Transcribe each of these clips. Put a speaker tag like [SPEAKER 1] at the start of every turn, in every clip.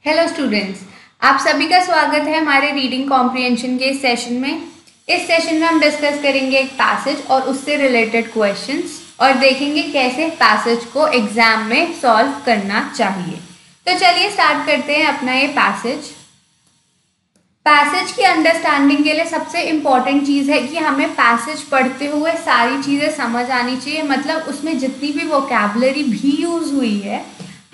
[SPEAKER 1] Hello students, आप सभी का स्वागत है हमारे रीडिंग कॉम्प्रिहेंशन के इस सेशन में। इस सेशन में हम डिस्कस करेंगे एक पैसेज और उससे रिलेटेड क्वेश्चंस और देखेंगे कैसे पैसेज को एग्जाम में सॉल्व करना चाहिए। तो चलिए स्टार्ट करते हैं अपना ये पैसेज। पैसेज की अंडरस्टैंडिंग के लिए सबसे इम्पॉर्टेंट चीज़ है कि हमें पैसेज पढ़ते हुए सारी चीज़ें समझ आनी चाहिए। मतलब उसमें जितनी भी वोकैबुलरी भी यूज़ हुई है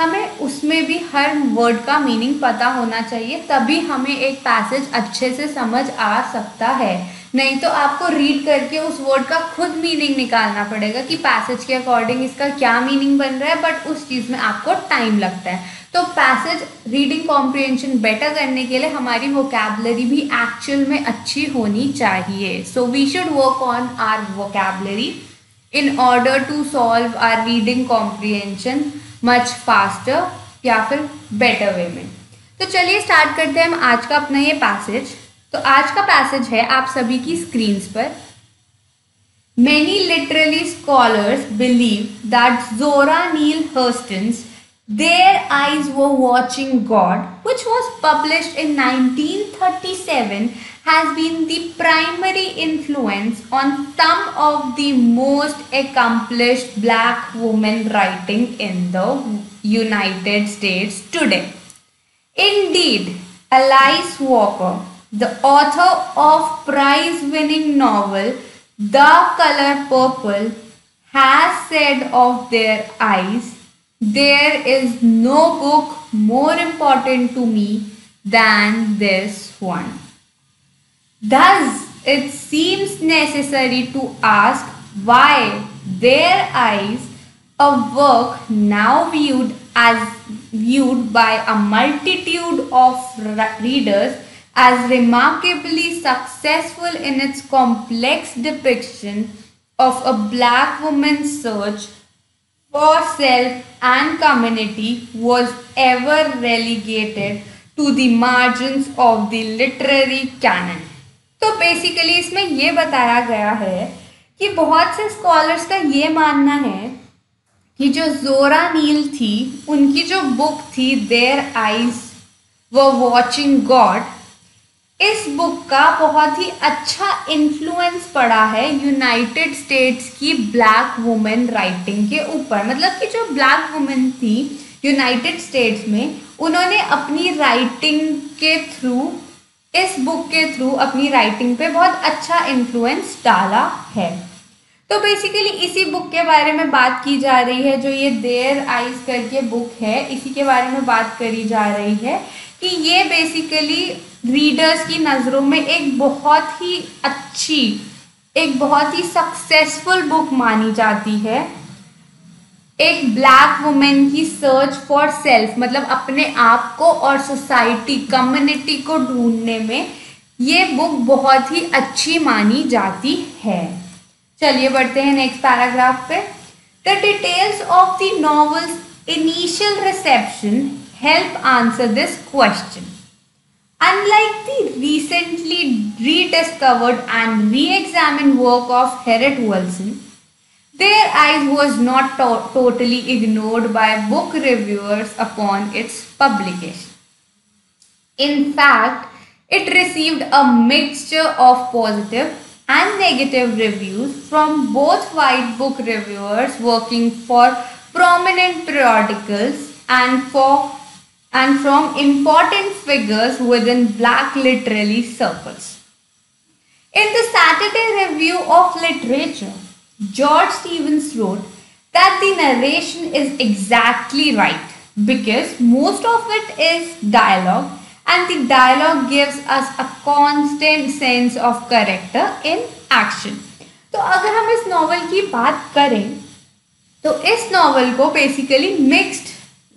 [SPEAKER 1] हमें उसमें भी हर वर्ड का मीनिंग पता होना चाहिए, तभी हमें एक पैसेज अच्छे से समझ आ सकता है। नहीं तो आपको रीड करके उस वर्ड का खुद मीनिंग निकालना पड़ेगा कि पैसेज के अकॉर्डिंग इसका क्या मीनिंग बन रहा है, बट उस चीज़ में आपको टाइम लगता है। तो पैसेज रीडिंग कॉम्प्रिहेंशन बेटर करने के लिए हमारी वोकैबुलरी भी एक्चुअल में अच्छी होनी चाहिए। So we should work on our vocabulary in order to solve our reading comprehension much faster या फिर बेटर वे में। तो चलिए स्टार्ट करते हैं हम आज का अपना ये पैसेज। तो आज का पैसेज है आप सभी की स्क्रीन्स पर। Many literary scholars believe that Zora Neale Hurston's Their Eyes Were Watching God, which was published in 1937, has been the primary influence on some of the most accomplished black women writing in the United States today. Indeed, Alice Walker, the author of prize-winning novel The Color Purple, has said of Their Eyes, "There is no book more important to me than this one." Thus, it seems necessary to ask why Their Eyes, a work now viewed by a multitude of readers as remarkably successful in its complex depiction of a black woman's search for self and community, was ever relegated to the margins of the literary canon. तो basically इसमें ये बताया गया है कि बहुत से scholars का ये मानना है कि जो जोरा नील थी उनकी जो बुक थी their eyes were watching God, इस बुक का बहुत ही अच्छा इन्फ्लुएंस पड़ा है यूनाइटेड स्टेट्स की ब्लैक वुमेन राइटिंग के ऊपर। मतलब कि जो ब्लैक वुमेन थी यूनाइटेड स्टेट्स में, उन्होंने अपनी राइटिंग के थ्रू, इस बुक के थ्रू अपनी राइटिंग पे बहुत अच्छा इन्फ्लुएंस डाला है। तो बेसिकली इसी बुक के बारे में बात की जा रही है। जो ये देयर आइज करके बुक है, इसी के बारे में बात करी जा रही है कि ये बेसिकली रीडर्स की नज़रों में एक बहुत ही अच्छी, एक बहुत ही सक्सेसफुल बुक मानी जाती है। एक ब्लैक वुमेन की सर्च फॉर सेल्फ, मतलब अपने आप को और सोसाइटी, कम्युनिटी को ढूंढने में ये बुक बहुत ही अच्छी मानी जाती है। चलिए बढ़ते हैं नेक्स्ट पैराग्राफ पे। The details of the novels initial reception help answer this question. Unlike the recently rediscovered and re-examined work of Harriet Wilson, Their Eyes was not totally ignored by book reviewers upon its publication. In fact, it received a mixture of positive and negative reviews from both white book reviewers working for prominent periodicals and from important figures within black literary circles. In the Saturday Review of Literature, George Stevens wrote that the narration is exactly right because most of it is dialogue, and the dialogue gives us a constant sense of character in action. तो अगर हम इस novel की बात करें तो इस novel को बेसिकली मिक्स्ड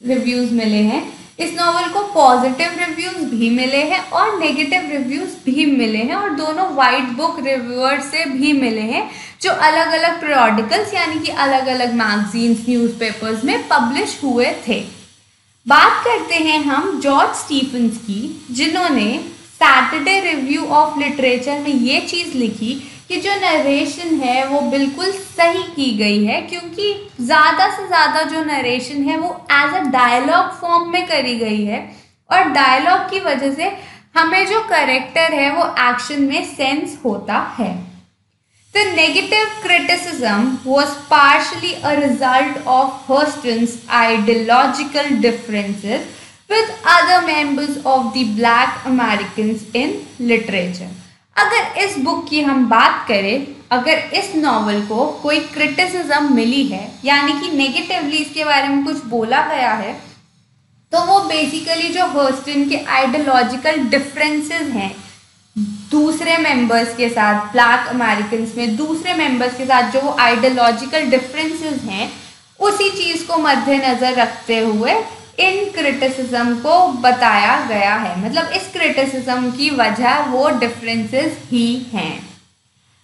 [SPEAKER 1] रिव्यूज़ मिले हैं। इस नॉवल को पॉजिटिव रिव्यूज़ भी मिले हैं और नेगेटिव रिव्यूज़ भी मिले हैं, और दोनों वाइट बुक रिव्यूअर से भी मिले हैं जो अलग अलग पीरियोडिकल्स यानी कि अलग अलग मैगजीन्स, न्यूज़पेपर्स में पब्लिश हुए थे। बात करते हैं हम जॉर्ज स्टीफन्स की, जिन्होंने सैटरडे रिव्यू ऑफ लिटरेचर में ये चीज़ लिखी कि जो नरेशन है वो बिल्कुल सही की गई है, क्योंकि ज़्यादा से ज़्यादा जो नरेशन है वो एज अ डायलॉग फॉर्म में करी गई है और डायलॉग की वजह से हमें जो करेक्टर है वो एक्शन में सेंस होता है। The negative criticism was partially a result of Hurston's ideological differences with other members of the Black Americans in literature. अगर इस बुक की हम बात करें, अगर इस नॉवल को कोई क्रिटिसिज्म मिली है यानी कि नेगेटिवली इसके बारे में कुछ बोला गया है, तो वो बेसिकली जो हर्स्टन के आइडियोलॉजिकल डिफरेंसेस हैं दूसरे मेंबर्स के साथ, ब्लैक अमेरिकन में दूसरे मेंबर्स के साथ जो वो आइडियोलॉजिकल डिफरेंसेस हैं, उसी चीज़ को मद्देनज़र रखते हुए इन क्रिटिसिज्म को बताया गया है। मतलब इस क्रिटिसिज्म की वजह वो डिफरेंसेस ही हैं।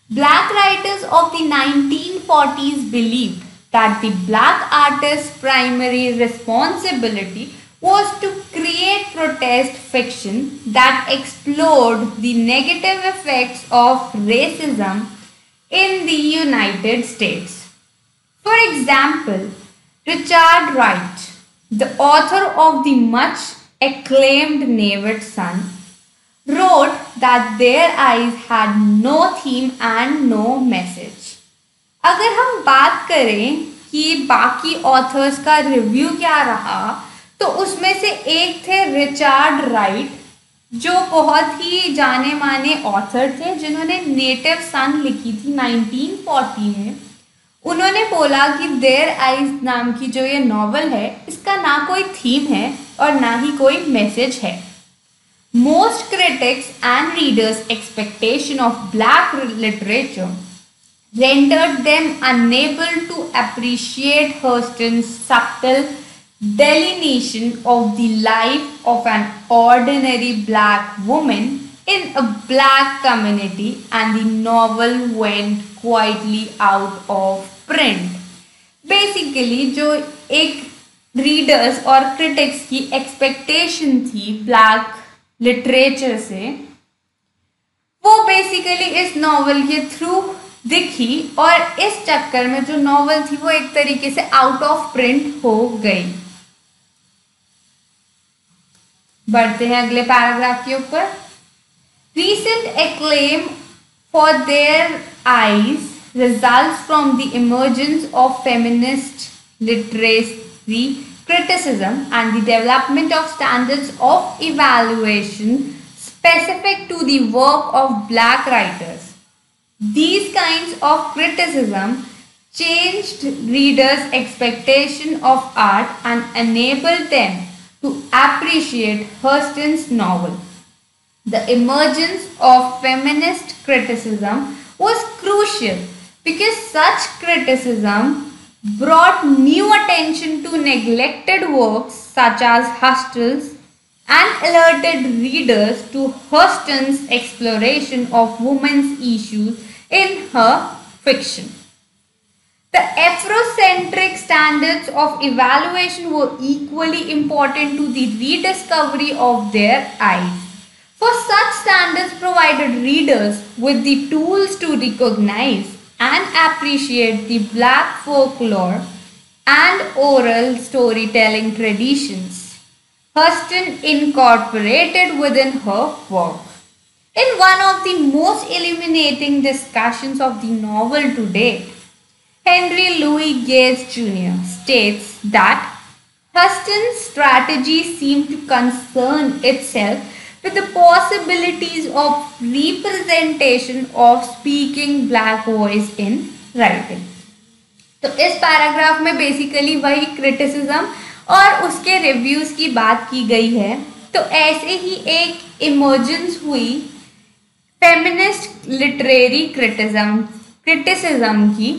[SPEAKER 1] Black writers of the 1940s believed that the black artist's primary responsibility was to create protest fiction that explored the negative effects of racism in the United States. For example, Richard Wright, the author of the much acclaimed Naked Sun, wrote that their eyes had no theme and no message. अगर हम बात करें कि बाकी authors का review क्या रहा, तो उसमें से एक थे रिचर्ड राइट, जो बहुत ही जाने माने ऑथर थे जिन्होंने नेटिव सन लिखी थी 1940 में। उन्होंने बोला कि देयर आइज नाम की जो ये नॉवल है, इसका ना कोई थीम है और ना ही कोई मैसेज है। Most critics and readers' expectation of black literature rendered them unable to appreciate Hurston's subtle delineation of the life of an ordinary black woman in a black community, and the novel went quietly out of print. Basically, जो एक readers और critics की expectation थी black literature से, वो basically इस novel के through दिखी, और इस चक्कर में जो नॉवल थी वो एक तरीके से आउट ऑफ प्रिंट हो गई। बढ़ते हैं अगले पैराग्राफ के ऊपर। Recent acclaim for their eyes results from the emergence of feminist literary criticism and the development of standards of evaluation specific to the work of black writers. These kinds of criticism changed readers' expectation of art and enabled them to appreciate Hurston's novel. The emergence of feminist criticism was crucial because such criticism brought new attention to neglected works such as Husserl's and alerted readers to Hurston's exploration of women's issues in her fiction. The Afrocentric standards of evaluation were equally important to the rediscovery of their eyes. For such standards provided readers with the tools to recognize and appreciate the black folklore and oral storytelling traditions Hurston incorporated within her work. In one of the most illuminating discussions of the novel to date, Henry Louis Gates Jr. states that Hurston's strategy seemed to concern itself with the possibilities of representation of speaking black voice in writing. तो इस paragraph में basically वही criticism और उसके reviews की बात की गई है। तो ऐसे ही एक इमर्जेंस हुई फेमिनिस्ट लिटरेरी क्रिटिसिज्म की,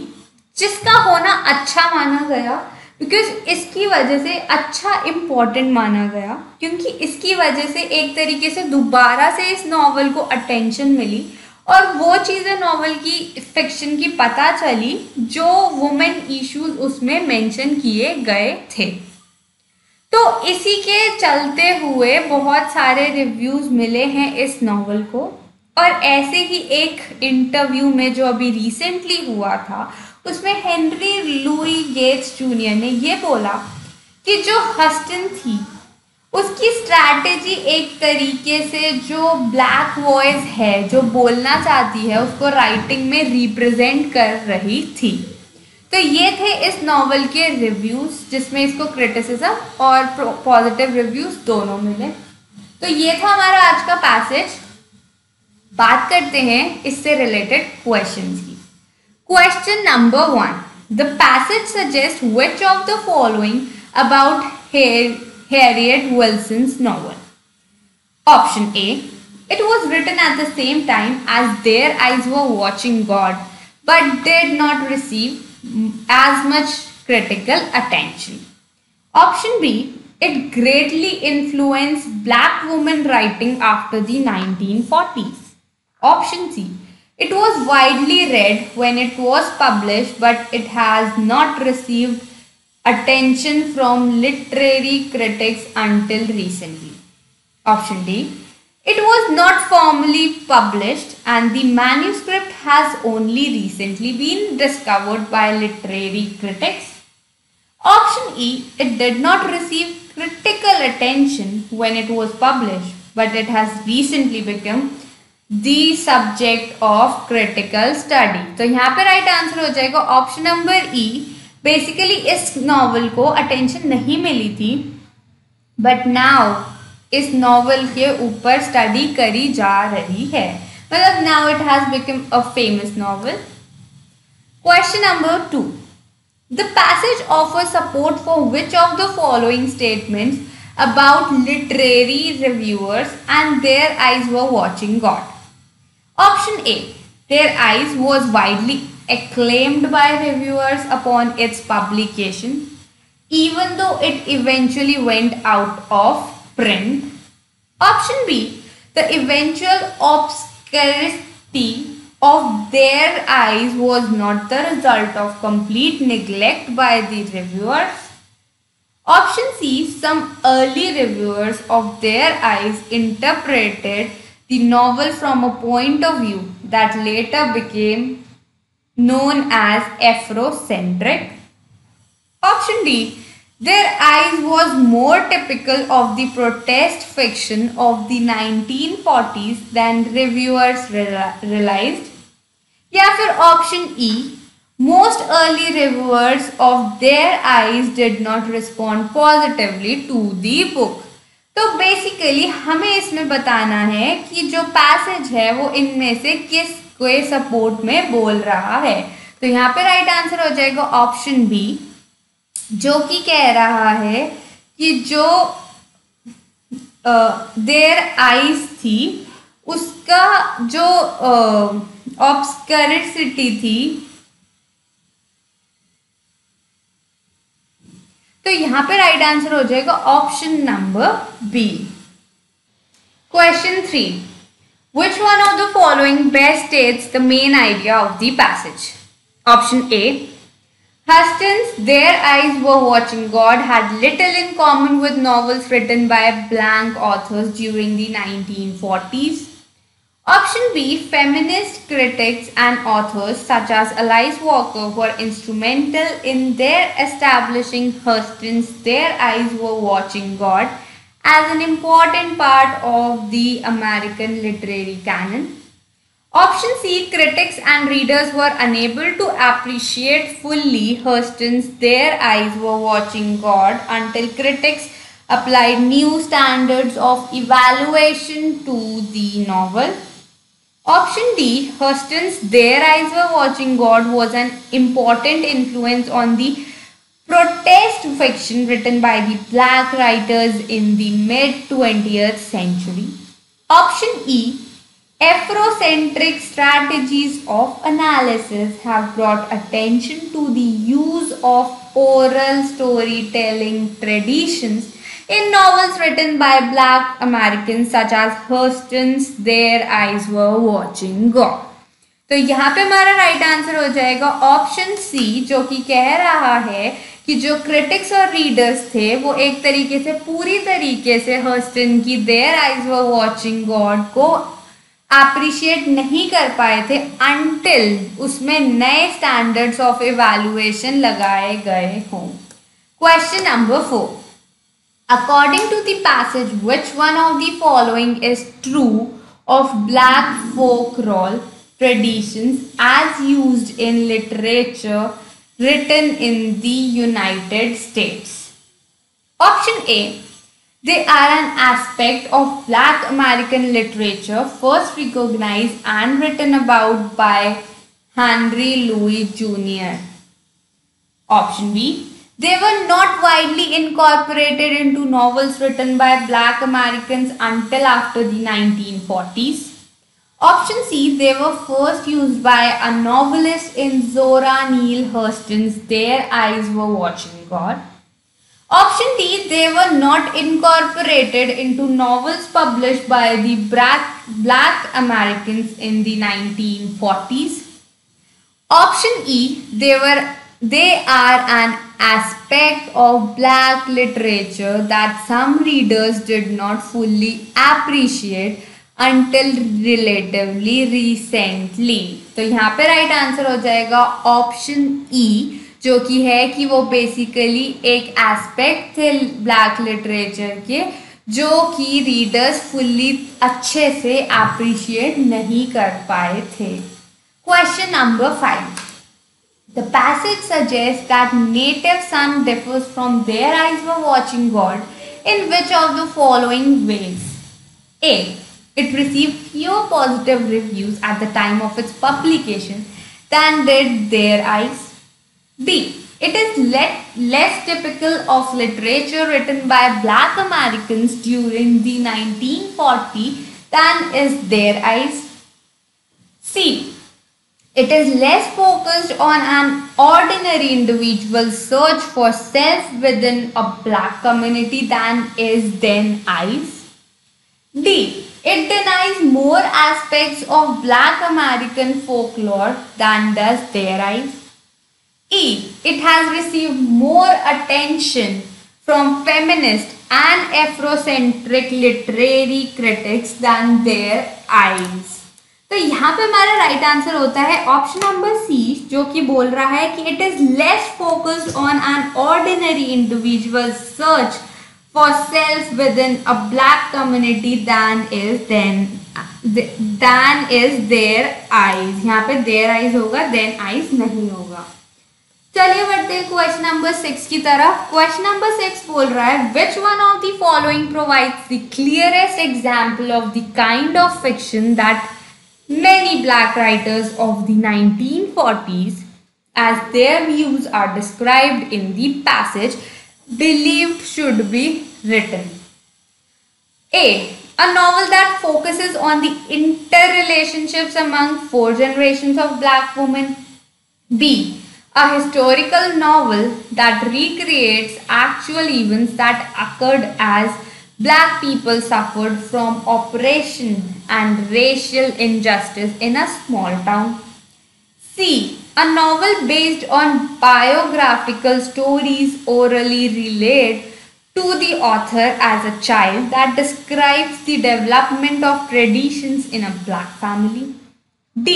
[SPEAKER 1] जिसका होना अच्छा माना गया बिकॉज इसकी वजह से अच्छा इम्पॉर्टेंट माना गया, क्योंकि इसकी वजह से एक तरीके से दोबारा से इस नॉवल को अटेंशन मिली और वो चीज़ें नॉवल की फिक्शन की पता चली जो वुमेन इश्यूज उसमें मेंशन किए गए थे। तो इसी के चलते हुए बहुत सारे रिव्यूज़ मिले हैं इस नॉवल को, और ऐसे ही एक इंटरव्यू में जो अभी रिसेंटली हुआ था उसमें हेनरी लुई गेट्स जूनियर ने ये बोला कि जो हस्टन थी उसकी स्ट्रैटेजी एक तरीके से जो ब्लैक वॉइस है जो बोलना चाहती है उसको राइटिंग में रिप्रेजेंट कर रही थी। तो ये थे इस नॉवल के रिव्यूज जिसमें इसको क्रिटिसिज्म और पॉजिटिव रिव्यूज दोनों मिले। तो ये था हमारा आज का पैसेज। बात करते हैं इससे रिलेटेड क्वेश्चंस की। Question number 1, the passage suggest which of the following about Harriet Wilson's novel? Option A, it was written at the same time as their eyes were watching God, but did not receive as much critical attention. Option B, it greatly influenced black women writing after the 1940s. Option C, it was widely read when it was published, but it has not received attention from literary critics until recently. Option D, it was not formally published and the manuscript has only recently been discovered by literary critics. Option E, it did not receive critical attention when it was published, but it has recently become the subject of critical study. तो यहाँ पे right answer हो जाएगा option number ई। Basically इस novel को attention नहीं मिली थी, but now इस नॉवल के ऊपर स्टडी करी जा रही है, मतलब now it has become a famous novel. Question number 2, the passage offers support for which of the following statements about literary reviewers and their eyes were watching God? Option A, their eyes was widely acclaimed by reviewers upon its publication, even though it eventually went out of print. Option B, the eventual obscurity of their eyes was not the result of complete neglect by the reviewers. Option C, some early reviewers of their eyes interpreted the novel from a point of view that later became known as Afrocentric. Option D, their eyes was more typical of the protest fiction of the 1940s than reviewers realized. या फिर option E, most early reviewers of their eyes did not respond positively to the book. तो basically हमें इसमें बताना है कि जो passage है वो इनमें से किस कोई सपोर्ट में बोल रहा है। तो यहाँ पे राइट आंसर हो जाएगा ऑप्शन बी, जो कि कह रहा है कि जो देयर आईज थी उसका जो ऑब्सक्यूरिटी थी, तो यहाँ पे राइट आंसर हो जाएगा option number B. Question 3, which one of the following best states the main idea of the passage? Option A, Huston's Their Eyes Were Watching God had little in common with novels written by blank authors during the 1940s. Option B, feminist critics and authors such as Alice Walker were instrumental in their establishing Huston's Their Eyes Were Watching God as an important part of the American literary canon. Option C, critics and readers were unable to appreciate fully Huston's Their Eyes Were Watching God until critics applied new standards of evaluation to the novel. Option D, Huston's Their Eyes Were Watching God was an important influence on the protest fiction written by the black writers in the mid-20th century. Option E, Afrocentric strategies of analysis have brought attention to the use of oral storytelling traditions in novels written by black Americans such as Huston's Their Eyes Were Watching God. तो यहाँ पे हमारा right answer हो जाएगा option C, जो कि कह रहा है कि जो क्रिटिक्स और रीडर्स थे वो एक तरीके से पूरी तरीके से हस्टन की their eyes were watching God को अप्रिशिएट नहीं कर पाए थे अनटिल उसमें नए स्टैंडर्ड्स ऑफ इवैल्यूएशन लगाए गए हों। Question number 4, According to the passage, which one of the following is true of black folklore traditions as used in literature written in the United States? Option A. They are an aspect of black American literature first recognized and written about by Henry Louis Jr. Option B. They were not widely incorporated into novels written by black Americans until after the 1940s. Option C. They were first used by a novelist in Zora Neale Hurston's Their Eyes Were Watching God. Option D. They were not incorporated into novels published by the black Americans in the 1940s. Option E. They are an aspect of black literature that some readers did not fully appreciate until relatively recently. तो यहाँ पे right answer हो जाएगा option E, जो कि है कि वो बेसिकली एक एस्पेक्ट थे ब्लैक लिटरेचर के जो कि रीडर्स फुल्ली अच्छे से अप्रिशिएट नहीं कर पाए थे. Question number 5. The passage suggests that native son differs from Their Eyes Were Watching God in which of the following ways? A. It received fewer positive reviews at the time of its publication than did Their Eyes. B. It is less typical of literature written by black Americans during the 1940s than is Their Eyes. C. It is less focused on an ordinary individual's search for self within a black community than is Their Eyes. D. It denies more aspects of black American folklore than does Their Eyes. E. It has received more attention from feminist and Afrocentric literary critics than Their Eyes. तो यहाँ पे हमारा right answer होता है option number C, जो कि बोल रहा है कि it is less focused on an ordinary individual search for self within a black community than is their eyes. यहाँ पे देयर आईज होगा, देन आईज नहीं होगा. चलिए बढ़ते हैं क्वेश्चन नंबर 6 की तरफ. क्वेश्चन नंबर 6 बोल रहा है which one of the following provides the clearest example of the kind of fiction that many black writers of the 1940s, as their views are described in the passage, believed should be written. A. A novel that focuses on the interrelationships among 4 generations of black women. B. A historical novel that recreates actual events that occurred as black people suffered from oppression and racial injustice in a small town. C. A novel based on biographical stories orally relayed to the author as a child that describes the development of traditions in a black family. D.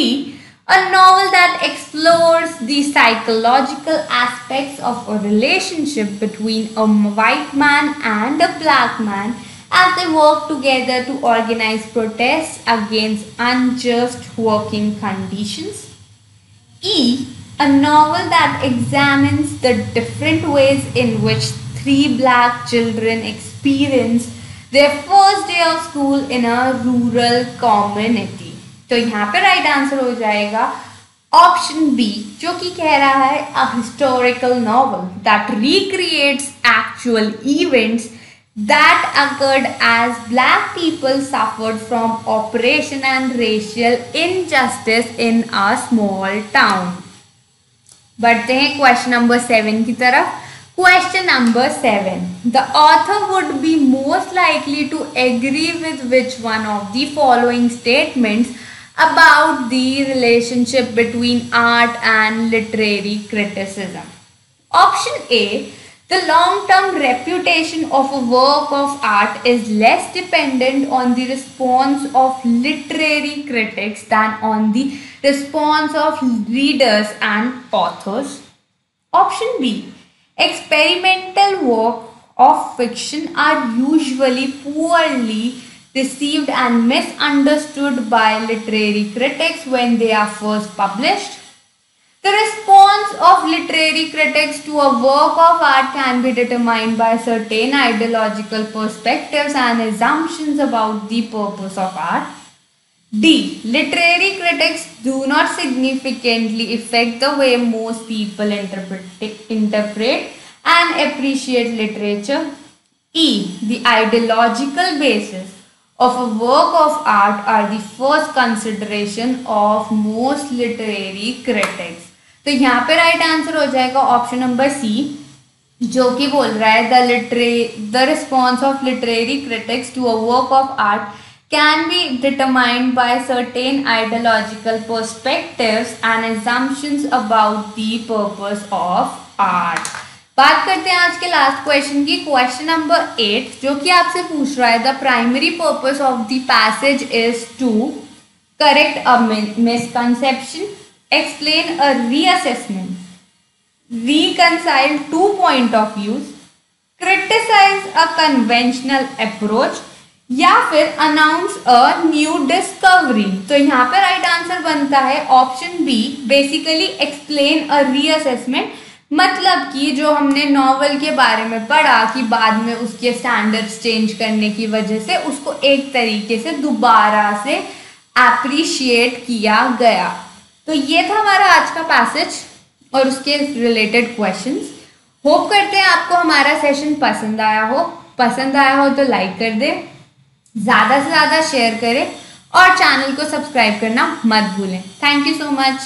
[SPEAKER 1] A novel that explores the psychological aspects of a relationship between a white man and a black man as they work together to organize protests against unjust working conditions. E. A novel that examines the different ways in which 3 black children experience their first day of school in a rural community. तो यहाँ पे right answer हो जाएगा option B, जो कि कह रहा है a historical novel that recreates actual events that occurred as black people suffered from oppression and racial injustice in a small town. बढ़ते हैं क्वेश्चन नंबर 7 की तरफ. Question number 7. The author would be most likely to agree with which one of the following statements about the relationship between art and literary criticism? Option A. The long-term reputation of a work of art is less dependent on the response of literary critics than on the response of readers and authors. Option B. Experimental work of fiction are usually poorly received and misunderstood by literary critics when they are first published. The response of literary critics to a work of art can be determined by certain ideological perspectives and assumptions about the purpose of art. D. Literary critics do not significantly affect the way most people interpret and appreciate literature. E. The ideological basis of a work of art are the first consideration of most literary critics. तो यहाँ पे right answer हो जाएगा option number C, जो कि बोल रहा है the response of literary critics to a work of art can be determined by certain ideological perspectives and assumptions about the purpose of art. बात करते हैं आज के लास्ट क्वेश्चन की, क्वेश्चन नंबर 8, जो कि आपसे पूछ रहा है the primary purpose of the passage is to correct a misconception, explain a reassessment, reconcile two point of views, criticize a conventional approach या फिर अनाउंस अ न्यू डिस्कवरी। तो यहाँ पे राइट आंसर बनता है option B, basically explain a reassessment. मतलब कि जो हमने नॉवल के बारे में पढ़ा कि बाद में उसके स्टैंडर्ड्स चेंज करने की वजह से उसको एक तरीके से दोबारा से एप्रिशिएट किया गया। तो ये था हमारा आज का पैसेज और उसके रिलेटेड क्वेश्चंस। होप करते हैं आपको हमारा सेशन पसंद आया हो। पसंद आया हो तो लाइक कर दे, ज़्यादा से ज़्यादा शेयर करें और चैनल को सब्सक्राइब करना मत भूलें। Thank you so much.